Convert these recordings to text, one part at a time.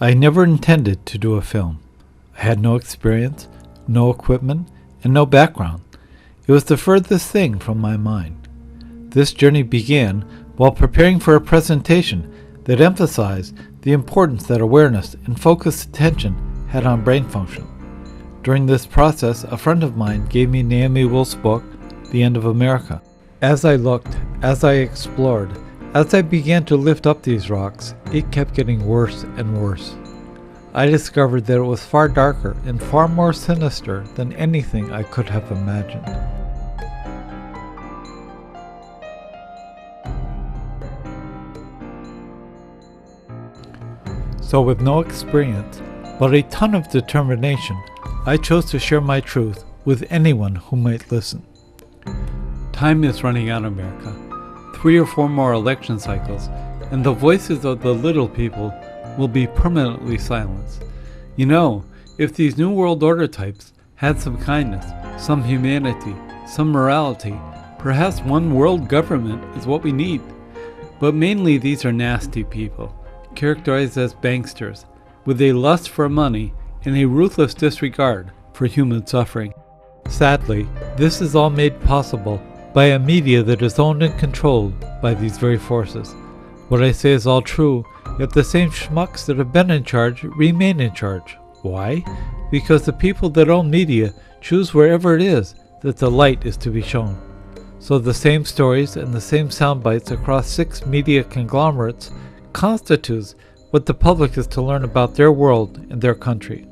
I never intended to do a film. I had no experience, no equipment, and no background. It was the furthest thing from my mind. This journey began while preparing for a presentation that emphasized the importance that awareness and focused attention had on brain function. During this process, a friend of mine gave me Naomi Wolf's book, The End of America. As I looked, as I explored, as I began to lift up these rocks, it kept getting worse and worse. I discovered that it was far darker and far more sinister than anything I could have imagined. So with no experience, but a ton of determination, I chose to share my truth with anyone who might listen. Time is running out, America. 3 or 4 more election cycles, and the voices of the little people will be permanently silenced. You know, if these new world order types had some kindness, some humanity, some morality, perhaps one world government is what we need. But mainly these are nasty people, characterized as banksters, with a lust for money and a ruthless disregard for human suffering. Sadly, this is all made possible by a media that is owned and controlled by these very forces. What I say is all true, yet the same schmucks that have been in charge remain in charge. Why? Because the people that own media choose wherever it is that the light is to be shown. So the same stories and the same sound bites across 6 media conglomerates constitutes what the public is to learn about their world and their country.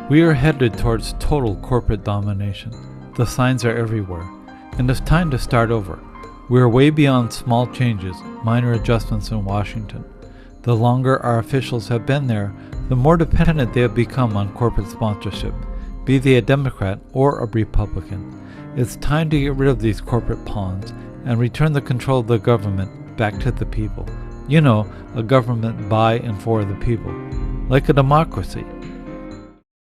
We are headed towards total corporate domination. The signs are everywhere, and it's time to start over. We are way beyond small changes, minor adjustments in Washington. The longer our officials have been there, the more dependent they have become on corporate sponsorship, be they a Democrat or a Republican. It's time to get rid of these corporate pawns and return the control of the government back to the people. You know, a government by and for the people, like a democracy.